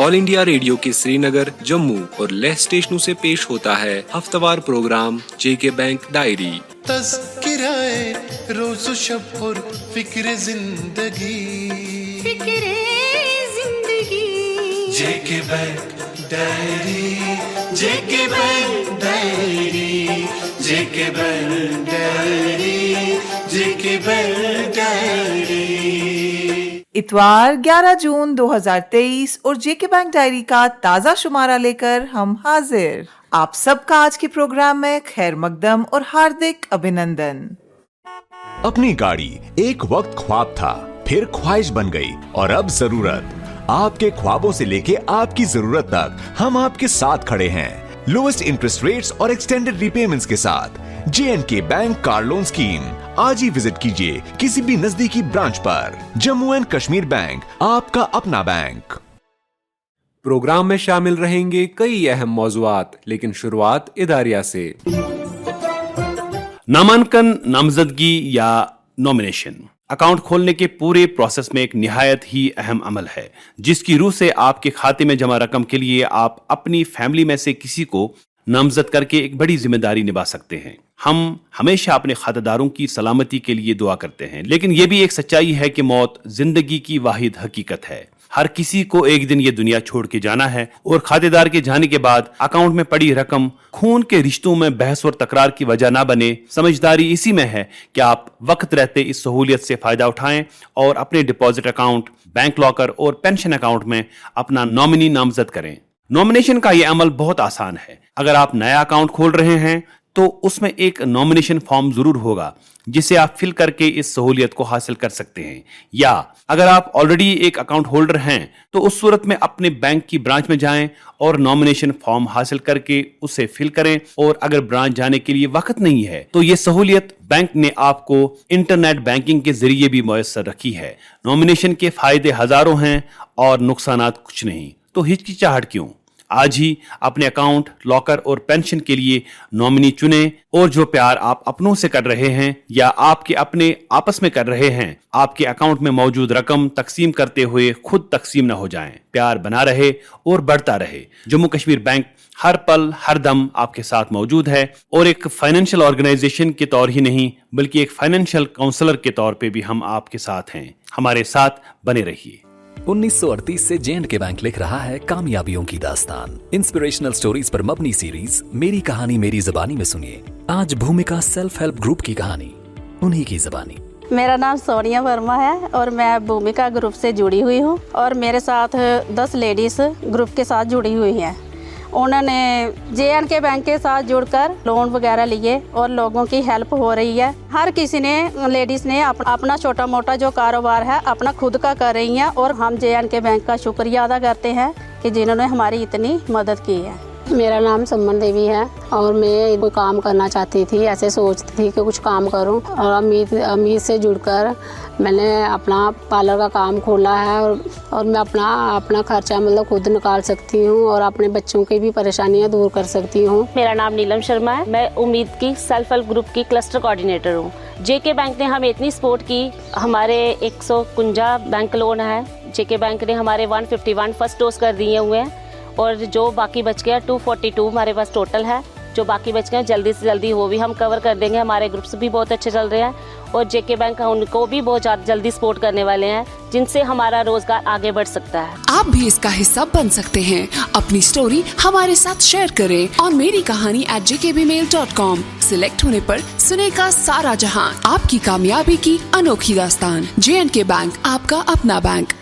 All India radio के श्रीनगर, जम्मू और लेह स्टेशनों से पेश होता है हफ्तावार प्रोग्राम जेके बैंक डायरी। तज़किराए रोज़ व शब और फिक्र जिंदगी जेके बैंक डायरी, जेके बैंक डायरी, जेके बैंक डायरी, जेके बैंक डायरी। इतवार 11 जून 2023 और जेके बैंक डायरी का ताज़ा शुमारा लेकर हम हाजिर। आप सबका आज के प्रोग्राम में खैर मकदम और हार्दिक अभिनंदन। अपनी गाड़ी एक वक्त ख्वाब था, फिर ख्वाहिश बन गई और अब जरूरत। आपके ख्वाबों से लेके आपकी जरूरत तक हम आपके साथ खड़े हैं। लोएस्ट इंटरेस्ट रेट्स और एक्सटेंडेड रीपेमेंट्स के साथ J&K bank car loan scheme. आज ही विजिट कीजिए किसी भी नजदीकी ब्रांच पर। जम्मू एंड कश्मीर बैंक, आपका अपना बैंक। प्रोग्राम में शामिल रहेंगे कई अहम मौजुआत, लेकिन शुरुआत इदारिया से। नामांकन, नामजदगी या नॉमिनेशन अकाउंट खोलने के पूरे प्रोसेस में एक निहायत ही अहम अमल है, जिसकी रूह से आपके खाते में जमा रकम के लिए आप अपनी फैमिली में से किसी को नामजद करके एक बड़ी जिम्मेदारी निभा सकते हैं। हम हमेशा अपने खातेदारों की सलामती के लिए दुआ करते हैं, लेकिन यह भी एक सच्चाई है कि मौत जिंदगी की वाहिद हकीकत है। हर किसी को एक दिन ये दुनिया छोड़ के जाना है और खातेदार के जाने के बाद अकाउंट में पड़ी रकम खून के रिश्तों में बहस और तकरार की वजह ना बने। समझदारी इसी में है कि आप वक्त रहते इस सहूलियत से फायदा उठाएं और अपने डिपॉजिट अकाउंट, बैंक लॉकर और पेंशन अकाउंट में अपना नॉमिनी नामजद करें। नॉमिनेशन का यह अमल बहुत आसान है। अगर आप नया अकाउंट खोल रहे हैं तो उसमें एक नॉमिनेशन फॉर्म जरूर होगा, जिसे आप फिल करके इस सहूलियत को हासिल कर सकते हैं। या अगर आप ऑलरेडी एक अकाउंट होल्डर हैं तो उस सूरत में अपने बैंक की ब्रांच में जाएं और नॉमिनेशन फॉर्म हासिल करके उसे फिल करें। और अगर ब्रांच जाने के लिए वक्त नहीं है तो ये सहूलियत बैंक ने आपको इंटरनेट बैंकिंग के जरिए भी मुयस्सर रखी है। नॉमिनेशन के फायदे हजारों हैं और नुकसानात कुछ नहीं, तो हिचकिचाहट क्यों? आज ही अपने अकाउंट, लॉकर और पेंशन के लिए नॉमिनी चुनें और जो प्यार आप अपनों से कर रहे हैं या आपके अपने आपस में कर रहे हैं, आपके अकाउंट में मौजूद रकम तकसीम करते हुए खुद तकसीम न हो जाएं। प्यार बना रहे और बढ़ता रहे। जम्मू कश्मीर बैंक हर पल हर दम आपके साथ मौजूद है और एक फाइनेंशियल ऑर्गेनाइजेशन के तौर ही नहीं बल्कि एक फाइनेंशियल काउंसलर के तौर पे भी हम आपके साथ हैं। हमारे साथ बने रहिए। 1938 से J&K बैंक लिख रहा है कामयाबियों की दास्तान। इंस्पिरेशनल स्टोरीज पर मबनी सीरीज मेरी कहानी मेरी ज़बानी में सुनिए आज भूमिका सेल्फ हेल्प ग्रुप की कहानी, उन्हीं की ज़बानी। मेरा नाम सोनिया वर्मा है और मैं भूमिका ग्रुप से जुड़ी हुई हूँ और मेरे साथ 10 लेडीज ग्रुप के साथ जुड़ी हुई हैं। उन्होंने J&K बैंक के साथ जुड़कर लोन वगैरह लिए और लोगों की हेल्प हो रही है। हर किसी ने, लेडीज़ ने अपना छोटा मोटा जो कारोबार है अपना खुद का कर रही हैं और हम J&K बैंक का शुक्रिया अदा करते हैं कि जिन्होंने हमारी इतनी मदद की है। मेरा नाम सुमन देवी है और मैं कोई काम करना चाहती थी, ऐसे सोचती थी कि कुछ काम करूं और अमीर से जुड़कर मैंने अपना पार्लर का काम खोला है और मैं अपना खर्चा मतलब खुद निकाल सकती हूं और अपने बच्चों की भी परेशानियां दूर कर सकती हूं। मेरा नाम नीलम शर्मा है। मैं उम्मीद की सेल्फ हेल्प ग्रुप की क्लस्टर कोऑर्डिनेटर हूं। J&K बैंक ने हमें इतनी सपोर्ट की। हमारे 151 बैंक लोन है। J&K बैंक ने हमारे 151 फर्स्ट डोज कर दिए हुए हैं और जो बाकी बच गया 242 हमारे पास टोटल है। जो बाकी बच गए जल्दी से जल्दी वो भी हम कवर कर देंगे। हमारे ग्रुप्स भी बहुत अच्छे चल रहे हैं और J&K बैंक उनको भी बहुत जल्दी सपोर्ट करने वाले हैं, जिनसे हमारा रोजगार आगे बढ़ सकता है। आप भी इसका हिस्सा बन सकते हैं। अपनी स्टोरी हमारे साथ शेयर करें और मेरी कहानी @jkbmail.com सिलेक्ट होने पर सुनेगा सारा जहां आपकी कामयाबी की अनोखी दास्तान। J&K बैंक, आपका अपना बैंक।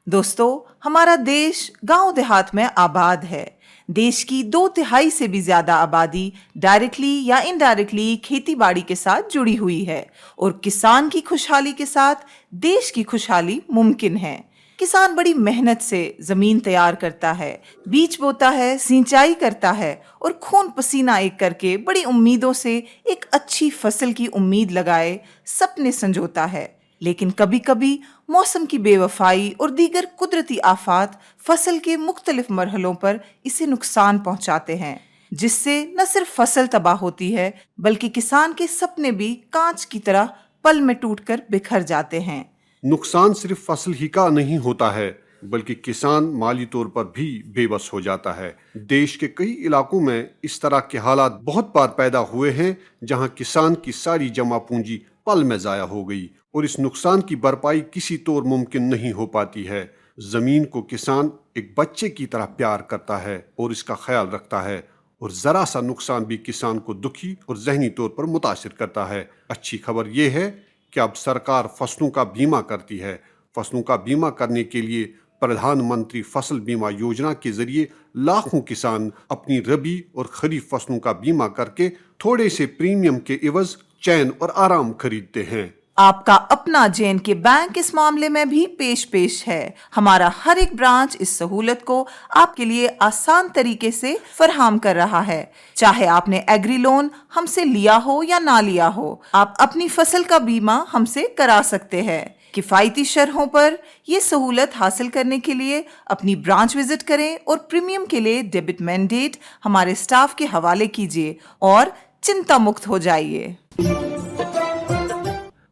दोस्तों, हमारा देश गांव देहात में आबाद है। देश की 2/3 से भी ज्यादा आबादी डायरेक्टली या इनडायरेक्टली खेती बाड़ी के साथ जुड़ी हुई है और किसान की खुशहाली के साथ देश की खुशहाली मुमकिन है। किसान बड़ी मेहनत से जमीन तैयार करता है, बीज बोता है, सिंचाई करता है और खून पसीना एक करके बड़ी उम्मीदों से एक अच्छी फसल की उम्मीद लगाए सपने संजोता है। लेकिन कभी कभी मौसम की बेवफाई और दीगर कुदरती आफात फसल के मुख्तलिफ मरहलों पर इसे नुकसान पहुंचाते हैं, जिससे न सिर्फ फसल तबाह होती है बल्कि किसान के सपने भी कांच की तरह पल में टूटकर बिखर जाते हैं। नुकसान सिर्फ फसल ही का नहीं होता है बल्कि किसान माली तौर पर भी बेबस हो जाता है। देश के कई इलाकों में इस तरह के हालात बहुत बार पैदा हुए हैं जहां किसान की सारी जमा पूंजी पल में जाया हो गई और इस नुकसान की भरपाई किसी तौर मुमकिन नहीं हो पाती है। जमीन को किसान एक बच्चे की तरह प्यार करता है और इसका ख्याल रखता है और जरा सा नुकसान भी किसान को दुखी और जहनी तौर पर मुतासिर करता है। अच्छी खबर यह है कि अब सरकार फसलों का बीमा करती है। फसलों का बीमा करने के लिए प्रधानमंत्री फसल बीमा योजना के जरिए लाखों किसान अपनी रबी और खरीफ फसलों का बीमा करके थोड़े से प्रीमियम के एवज चैन और आराम खरीदते हैं। आपका अपना J&K बैंक इस मामले में भी पेश है। हमारा हर एक ब्रांच इस सहूलत को आपके लिए आसान तरीके से फराहम कर रहा है। चाहे आपने एग्री लोन हमसे लिया हो या ना लिया हो, आप अपनी फसल का बीमा हमसे करा सकते हैं। किफायती शरहों पर ये सहूलत हासिल करने के लिए अपनी ब्रांच विजिट करें और प्रीमियम के लिए डेबिट मैंडेट हमारे स्टाफ के हवाले कीजिए और चिंता मुक्त हो जाइए।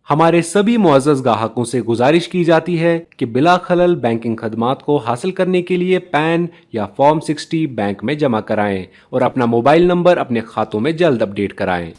हमारे सभी मुअज़्ज़ज़ ग्राहकों से गुजारिश की जाती है कि बिला खलल बैंकिंग खदमात को हासिल करने के लिए पैन या फॉर्म 60 बैंक में जमा कराएं और अपना मोबाइल नंबर अपने खातों में जल्द अपडेट कराएं।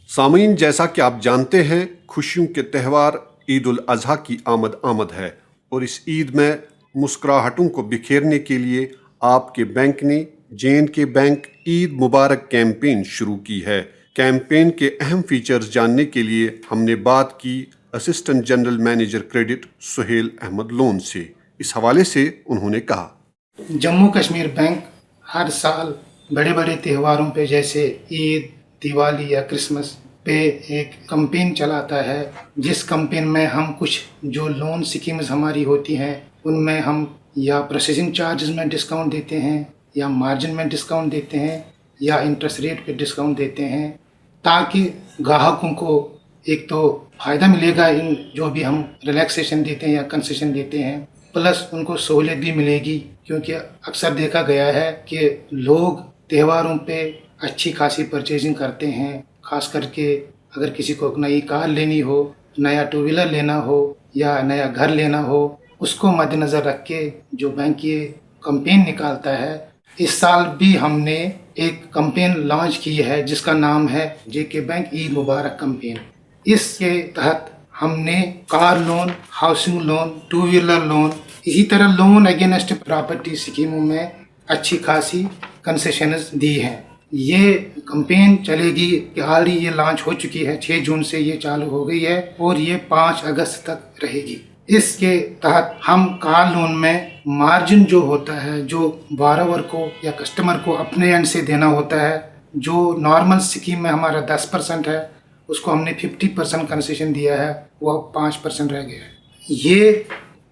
सामीन, जैसा कि आप जानते हैं, खुशियों के त्यौहार ईद उल अजहा की आमद है और इस ईद में मुस्कुराहटों को बिखेरने के लिए आपके बैंक ने J&K बैंक ईद मुबारक कैंपेन शुरू की है। कैंपेन के अहम फीचर्स जानने के लिए हमने बात की assistant general manager credit Suhail Ahmed Lone से। इस हवाले से उन्होंने कहा, जम्मू कश्मीर बैंक हर साल बड़े बड़े त्योहारों पे जैसे ईद, दिवाली या क्रिसमस पे एक कैंपेन चलाता है, जिस कैंपेन में हम कुछ जो लोन स्कीम्स हमारी होती हैं उनमें हम या प्रोसेसिंग चार्जेस में डिस्काउंट देते हैं या मार्जिन में डिस्काउंट देते हैं या इंटरेस्ट रेट पे डिस्काउंट देते हैं, ताकि ग्राहकों को एक तो फ़ायदा मिलेगा इन जो भी हम रिलैक्सेशन देते हैं या कंसेशन देते हैं, प्लस उनको सहूलियत भी मिलेगी। क्योंकि अक्सर देखा गया है कि लोग त्योहारों पे अच्छी खासी परचेजिंग करते हैं, ख़ास करके अगर किसी को नई कार लेनी हो, नया टू व्हीलर लेना हो या नया घर लेना हो, उसको मद्देनज़र रख के जो बैंक ये कैंपेन निकालता है। इस साल भी हमने एक कैंपेन लॉन्च की है जिसका नाम है J&K बैंक ईद मुबारक कैंपेन। इसके तहत हमने car loan, housing loan, two wheeler loan, इसी तरह लोन अगेंस्ट प्रॉपर्टी स्कीमों में अच्छी खासी कंसेशंस दी हैं। ये कैंपेन चलेगी कि ऑलरेडी ये लॉन्च हो चुकी है, 6 जून से ये चालू हो गई है और ये 5 अगस्त तक रहेगी। इसके तहत हम कार लोन में मार्जिन जो होता है, जो बारोवर को या कस्टमर को अपने एंड से देना होता है, जो नॉर्मल स्कीम में हमारा 10% है, उसको हमने 50% कंसेशन दिया है, वो 5% रह गया है। ये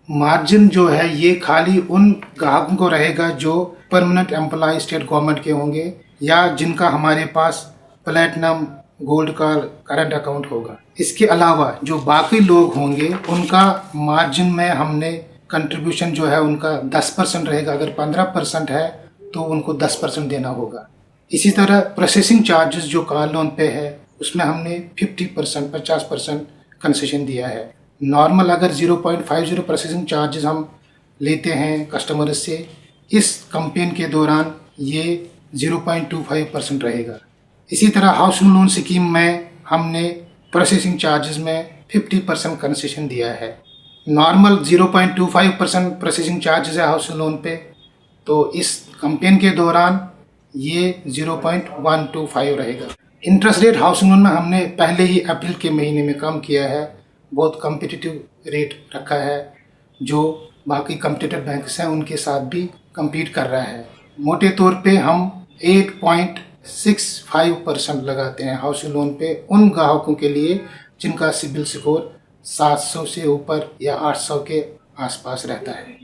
मार्जिन जो है ये खाली उन ग्राहकों को रहेगा जो परमानेंट एम्प्लॉय स्टेट गवर्नमेंट के होंगे या जिनका हमारे पास प्लेटिनम गोल्ड का करंट अकाउंट होगा। इसके अलावा जो बाकी लोग होंगे उनका मार्जिन में हमने कंट्रीब्यूशन जो है उनका 10% रहेगा। अगर 15% है तो उनको 10% देना होगा। इसी तरह प्रोसेसिंग चार्जेस जो कार लोन पे है उसमें हमने 50% कंसेशन दिया है। नॉर्मल अगर 0.50 प्रोसेसिंग चार्जेस हम लेते हैं कस्टमर से, इस कैंपेन के दौरान ये 0.25% रहेगा। इसी तरह हाउसिंग लोन स्कीम में हमने प्रोसेसिंग चार्जेस में 50% कंसेशन दिया है। नॉर्मल 0.25% प्रोसेसिंग चार्जेस है हाउसिंग लोन पे, तो इस कैंपेन के दौरान ये 0.125 रहेगा। इंटरेस्ट रेट हाउसिंग लोन में हमने पहले ही अप्रैल के महीने में कम किया है, बहुत कम्पिटिटिव रेट रखा है, जो बाकी कम्पिटिटिव बैंक्स हैं उनके साथ भी कम्पीट कर रहा है। मोटे तौर पे हम 8.65% लगाते हैं हाउसिंग लोन पे उन ग्राहकों के लिए जिनका सिबिल स्कोर 700 से ऊपर या 800 के आसपास रहता है।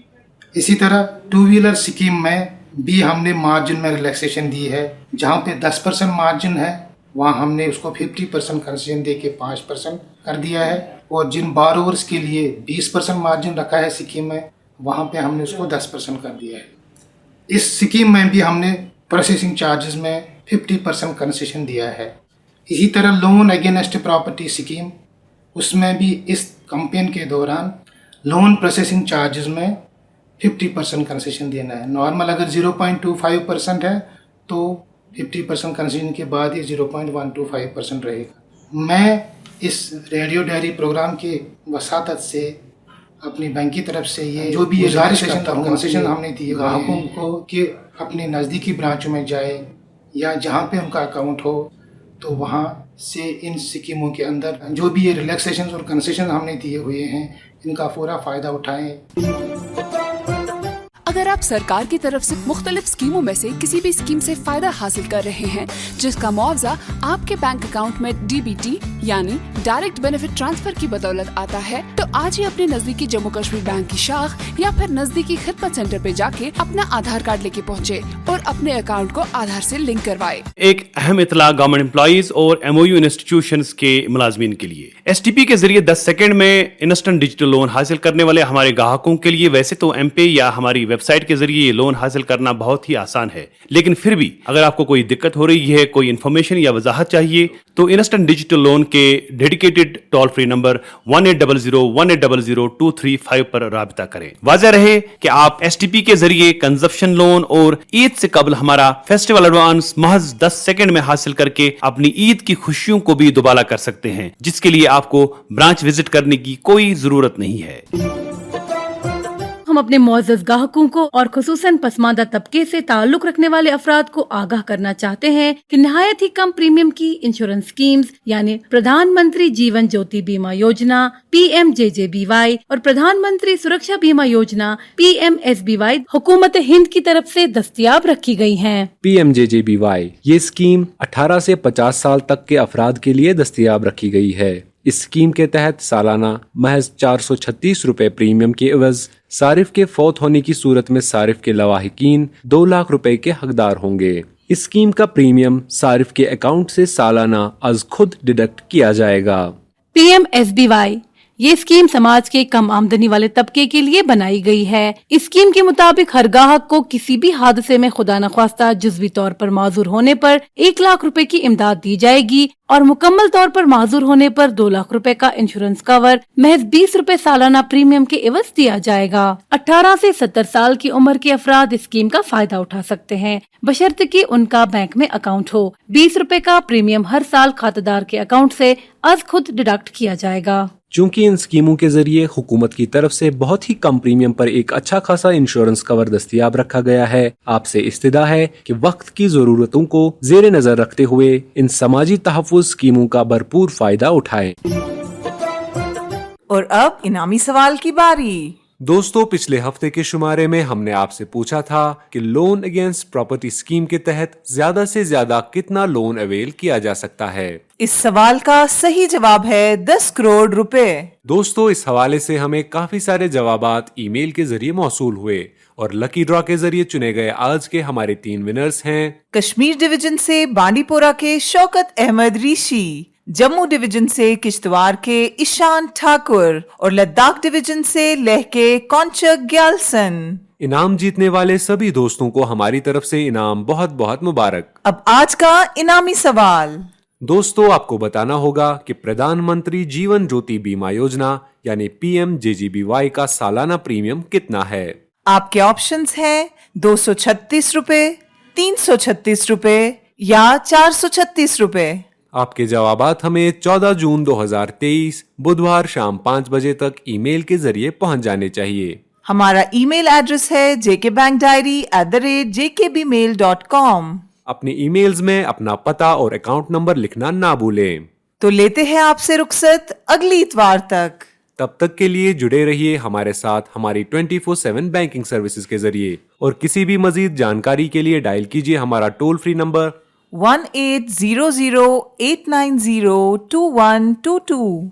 इसी तरह टू व्हीलर स्कीम में भी हमने मार्जिन में रिलैक्सेशन दी है। जहाँ पे 10% मार्जिन है वहाँ हमने उसको 50% कंसेशन दे के 5% कर दिया है, और जिन बारोवर्स के लिए 20% मार्जिन रखा है स्कीम में, वहाँ पे हमने उसको 10% कर दिया है। इस स्कीम में भी हमने प्रोसेसिंग चार्जेस में 50% कंसेशन दिया है। इसी तरह लोन अगेंस्ट प्रॉपर्टी स्कीम, उसमें भी इस कैंपेन के दौरान लोन प्रोसेसिंग चार्जेस में 50% कंसेशन देना है। नॉर्मल अगर 0.25% है तो 50% कंसेशन के बाद ये 0.125% रहेगा। मैं इस रेडियो डायरी प्रोग्राम के वसातत से अपनी बैंक की तरफ से ये जो भी गुजारिश करता हूँ, कंसेशन हमने दिए ग्राहकों को कि अपने नज़दीकी ब्रांच में जाए या जहाँ पे उनका अकाउंट हो तो वहाँ से इन स्कीमों के अंदर जो भी ये रिलैक्सेशन और कंसेशन हमने दिए हुए हैं इनका पूरा फ़ायदा उठाएं। अगर आप सरकार की तरफ से मुख्तलिफ स्कीमों में से किसी भी स्कीम से फायदा हासिल कर रहे हैं जिसका मुआवजा आपके बैंक अकाउंट में DBT यानी डायरेक्ट बेनिफिट ट्रांसफर की बदौलत आता है, तो आज ही अपने नजदीकी जम्मू कश्मीर बैंक की शाख या फिर नजदीकी खिदमत सेंटर पे जाके अपना आधार कार्ड लेके पहुँचे और अपने अकाउंट को आधार से लिंक करवाए। एक अहम इतला गवर्नमेंट एम्प्लॉइज और MOU इंस्टीट्यूशंस के मुलाजमीन के लिए। STP के जरिए 10 सेकंड में इंस्टेंट डिजिटल लोन हासिल करने वाले हमारे ग्राहकों के लिए वैसे तो M-Pay या हमारी वेबसाइट के जरिए ये लोन हासिल करना बहुत ही आसान है, लेकिन फिर भी अगर आपको कोई दिक्कत हो रही है, कोई इन्फॉर्मेशन या वजाहत चाहिए तो इंस्टेंट डिजिटल लोन के डेडिकेटेड टोल फ्री नंबर 1800-1800-235 पर राब्ता करें। वाज़ेह रहे कि आप STP के जरिए कंजप्शन लोन और ईद से कबल हमारा फेस्टिवल एडवांस महज 10 सेकंड में हासिल करके अपनी ईद की खुशियों को भी दुबाला कर सकते हैं, जिसके लिए आपको ब्रांच विजिट करने की कोई जरूरत नहीं है। हम अपने मुअज़्ज़ज़ ग्राहकों को और खुसूसन पसमानदा तबके से ताल्लुक रखने वाले अफराद को आगाह करना चाहते हैं कि निहायत ही कम प्रीमियम की इंश्योरेंस स्कीम्स यानी प्रधानमंत्री जीवन ज्योति बीमा योजना PMJJBY और प्रधानमंत्री सुरक्षा बीमा योजना PMSBY हुकूमत हिंद की तरफ से दस्तयाब रखी गई हैं। PMJJBY ये स्कीम 18 से 50 साल तक के अफराद के लिए दस्तयाब रखी गई है। इस स्कीम के तहत सालाना महज 436 रुपए प्रीमियम के एवज सारिफ के फौत होने की सूरत में सारिफ के लवाहिकीन 2 लाख रुपए के हकदार होंगे। इस स्कीम का प्रीमियम सारिफ के अकाउंट से सालाना अज खुद डिडक्ट किया जाएगा। PMSBY ये स्कीम समाज के कम आमदनी वाले तबके के लिए बनाई गई है। इस स्कीम के मुताबिक हर ग्राहक को किसी भी हादसे में खुदा न ख्वास्ता जुज़वी तौर पर माजूर होने पर 1 लाख रुपए की इमदाद दी जाएगी और मुकम्मल तौर पर माजूर होने पर 2 लाख रुपए का इंश्योरेंस कवर महज 20 रुपए सालाना प्रीमियम के एवज दिया जाएगा। 18 से 70 साल की उम्र के अफराद इस स्कीम का फायदा उठा सकते हैं, बशर्ते कि उनका बैंक में अकाउंट हो। 20 रुपए का प्रीमियम हर साल खातेदार के अकाउंट से अज खुद डिडक्ट किया जाएगा। चूँकि इन स्कीमों के जरिए हुकूमत की तरफ से बहुत ही कम प्रीमियम पर एक अच्छा खासा इंश्योरेंस कवर दस्तयाब रखा गया है, आपसे इस्तिदा है कि वक्त की जरूरतों को जेर नजर रखते हुए इन समाजी तहफ़्फ़ुज़ स्कीमों का भरपूर फायदा उठाएं। और अब इनामी सवाल की बारी। दोस्तों, पिछले हफ्ते के शुमारे में हमने आपसे पूछा था कि लोन अगेंस्ट प्रॉपर्टी स्कीम के तहत ज्यादा से ज्यादा कितना लोन अवेल किया जा सकता है। इस सवाल का सही जवाब है 10 करोड़ रुपए। दोस्तों, इस हवाले से हमें काफी सारे जवाबात ईमेल के जरिए मौसूल हुए और लकी ड्रॉ के जरिए चुने गए आज के हमारे 3 विनर्स हैं। कश्मीर डिवीजन से बांडीपोरा के शौकत अहमद ऋषि, जम्मू डिवीजन से किश्तवाड़ के ईशान ठाकुर और लद्दाख डिवीजन से लेह के कौंचक ग्यालसन। इनाम जीतने वाले सभी दोस्तों को हमारी तरफ से इनाम बहुत बहुत मुबारक। अब आज का इनामी सवाल। दोस्तों, आपको बताना होगा कि प्रधानमंत्री जीवन ज्योति बीमा योजना यानी PMJJBY का सालाना प्रीमियम कितना है। आपके ऑप्शंस हैं 236 रुपए, 336 रुपए या 436 रुपए। आपके जवाबात हमें 14 जून 2023 बुधवार शाम 5 बजे तक ईमेल के जरिए पहुंच जाने चाहिए। हमारा ईमेल एड्रेस है jkbankdiary@jkbmail.com। अपने ईमेल्स में अपना पता और अकाउंट नंबर लिखना ना भूलें। तो लेते हैं आपसे रुखसत अगली इतवार तक। तब तक के लिए जुड़े रहिए हमारे साथ हमारी 24/7 बैंकिंग सर्विसेज के जरिए और किसी भी मजीद जानकारी के लिए डायल कीजिए हमारा टोल फ्री नंबर 1800-890-2122।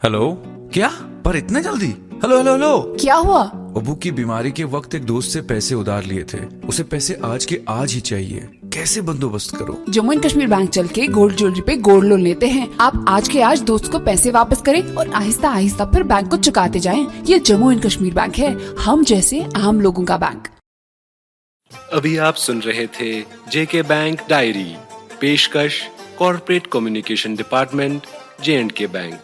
हेलो, क्या? पर इतने जल्दी? हेलो हेलो हेलो, क्या हुआ? अबू की बीमारी के वक्त एक दोस्त से पैसे उधार लिए थे, उसे पैसे आज के आज ही चाहिए, कैसे बंदोबस्त करो? जम्मू एंड कश्मीर बैंक चल के गोल्ड ज्वेलरी पे गोल्ड लोन लेते हैं। आप आज के आज दोस्त को पैसे वापस करें और आहिस्ता आहिस्ता फिर बैंक को चुकाते जाएं। ये जम्मू एंड कश्मीर बैंक है, हम जैसे आम लोगों का बैंक। अभी आप सुन रहे थे JK बैंक डायरी, पेशकश corporate communication department J&K bank.